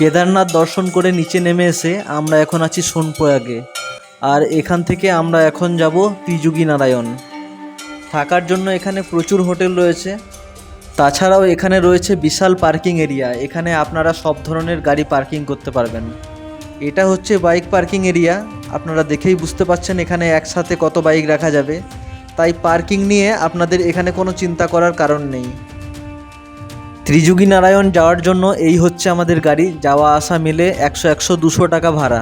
কেদারনাথ দর্শন করে নিচে নেমে এসে আমরা এখন আছি সোনপ্রয়াগে। আর এখান থেকে আমরা এখন যাব ত্রিযুগী নারায়ণ। থাকার জন্য এখানে প্রচুর হোটেল রয়েছে। তাছাড়াও এখানে রয়েছে বিশাল পার্কিং এরিয়া, এখানে আপনারা সব ধরনের গাড়ি পার্কিং করতে পারবেন। এটা হচ্ছে বাইক পার্কিং এরিয়া, আপনারা দেখেই বুঝতে পারছেন এখানে একসাথে কত বাইক রাখা যাবে, তাই পার্কিং নিয়ে আপনাদের এখানে কোনো চিন্তা করার কারণ নেই। ত্রিযুগী নারায়ণ যাওয়ার জন্য এই হচ্ছে আমাদের গাড়ি, যাওয়া আসা মিলে 100-200 টাকা ভাড়া।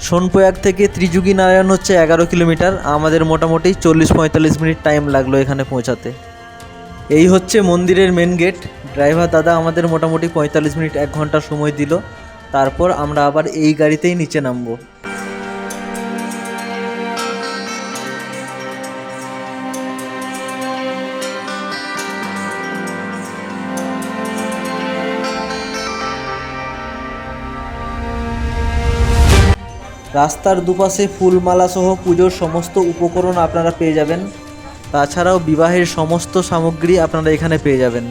সোনপ্রয়াগ থেকে ত্রিযুগী নারায়ণ হচ্ছে 11 কিলোমিটার, আমাদের মোটামুটি 40-45 মিনিট টাইম লাগলো এখানে পৌঁছাতে। এই হচ্ছে মন্দিরের মেন গেট। ড্রাইভার দাদা আমাদের মোটামুটি 45 মিনিট 1 ঘন্টা সময় দিল, তারপর আমরা আবার এই গাড়িতেই নিচে নামবো। রাস্তার দুপাশে ফুলমালা সহ পুজোর সমস্ত উপকরণ আপনারা পেয়ে যাবেন। তাছাড়াও বিবাহের সমস্ত সামগ্রী আপনারা এখানে পেয়ে যাবেন।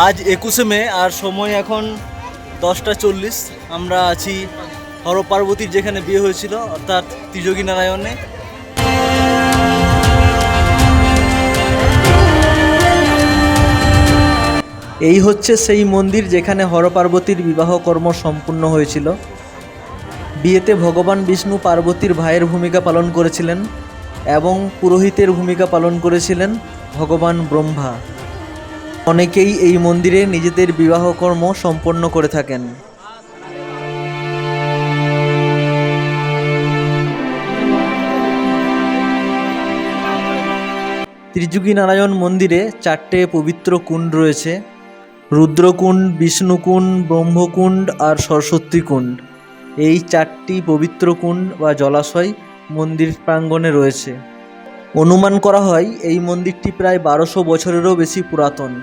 আজ 21শে মে আর সময় এখন 10টা 40। আমরা আছি হর পার্বতীর যেখানে বিয়ে হয়েছিল, অর্থাৎ ত্রিযোগী নারায়ণে। এই হচ্ছে সেই মন্দির যেখানে হর পার্বতীর বিবাহ কর্ম সম্পূর্ণ হয়েছিল। বিয়েতে ভগবান বিষ্ণু পার্বতীর ভাইয়ের ভূমিকা পালন করেছিলেন এবং পুরোহিতের ভূমিকা পালন করেছিলেন ভগবান ব্রহ্মা। অনেকেই এই মন্দিরে নিজেদের বিবাহ কর্ম সম্পন্ন করে থাকেন। ত্রিযুগী নারায়ণ মন্দিরে 4টে পবিত্র কুণ্ড রয়েছে: রুদ্রকুণ্ড, বিষ্ণুকুণ্ড, ব্রহ্মকুণ্ড আর সরস্বতী কুণ্ড। এই 4টি পবিত্র কুণ্ড বা জলাশয় মন্দির প্রাঙ্গণে রয়েছে। অনুমান করা হয় এই মন্দিরটি প্রায় 1200 বছরেরও বেশি পুরাতন।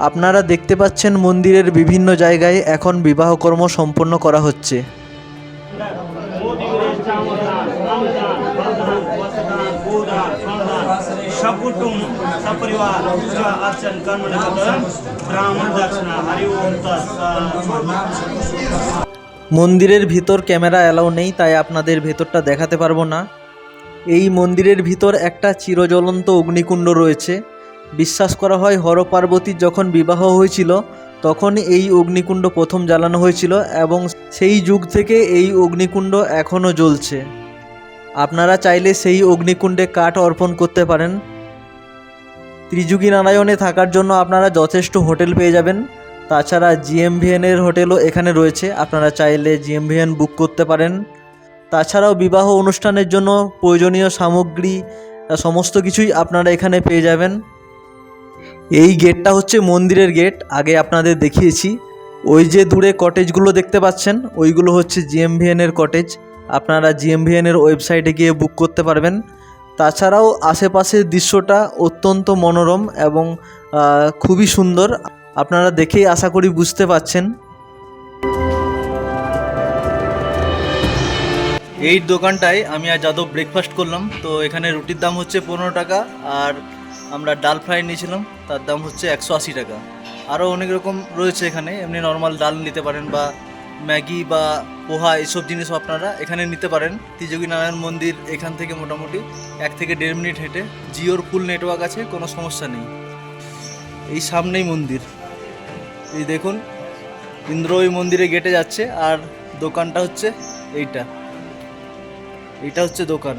আপনারা দেখতে পাচ্ছেন মন্দিরের বিভিন্ন জায়গায় এখন বিবাহ কর্ম সম্পন্ন করা হচ্ছে। মন্দিরের ভিতর ক্যামেরা অ্যালাউ নেই, তাই আপনাদের ভেতরটা দেখাতে পারবো না। এই মন্দিরের ভিতর একটা চিরজ্বলন্ত অগ্নিকুণ্ড রয়েছে। বিশ্বাস করা হয় হর পার্বতীর যখন বিবাহ হয়েছিল তখন এই অগ্নিকুণ্ড প্রথম জ্বালানো হয়েছিল এবং সেই যুগ থেকে এই অগ্নিকুণ্ড এখনও জ্বলছে। আপনারা চাইলে সেই অগ্নিকুণ্ডে কাঠ অর্পণ করতে পারেন। ত্রিযুগী নারায়ণে থাকার জন্য আপনারা যথেষ্ট হোটেল পেয়ে যাবেন। তাছাড়া জিএমভিএনের হোটেলও এখানে রয়েছে, আপনারা চাইলে জিএমভিএন বুক করতে পারেন। তাছাড়াও বিবাহ অনুষ্ঠানের জন্য প্রয়োজনীয় সামগ্রী সমস্ত কিছুই আপনারা এখানে পেয়ে যাবেন। এই গেটটা হচ্ছে মন্দিরের গেট, আগে আপনাদের দেখিয়েছি। ওই যে দূরে কটেজগুলো দেখতে পাচ্ছেন ওইগুলো হচ্ছে জিএমভিএনের কটেজ, আপনারা জিএমভিএনের ওয়েবসাইটে গিয়ে বুক করতে পারবেন। তাছাড়াও আশেপাশের দৃশ্যটা অত্যন্ত মনোরম এবং খুবই সুন্দর, আপনারা দেখেই আশা করি বুঝতে পারছেন। এই দোকানটায় আমি আর যাদব ব্রেকফাস্ট করলাম। তো এখানে রুটির দাম হচ্ছে 15 টাকা, আর আমরা ডাল ফ্রাই নিয়েছিলাম, তার দাম হচ্ছে 180 টাকা। আরও অনেক রকম রয়েছে এখানে, এমনি নর্মাল ডাল নিতে পারেন বা ম্যাগি বা পোহা এসব জিনিসও আপনারা এখানে নিতে পারেন। ত্রিযোগী নারায়ণ মন্দির এখান থেকে মোটামুটি 1 থেকে 1.5 মিনিট হেঁটে। জিওর ফুল নেটওয়ার্ক আছে, কোনো সমস্যা নেই। এই সামনেই মন্দির, এই দেখুন ইন্দ্র ওই মন্দিরে গেটে যাচ্ছে, আর দোকানটা হচ্ছে এইটা হচ্ছে দোকান।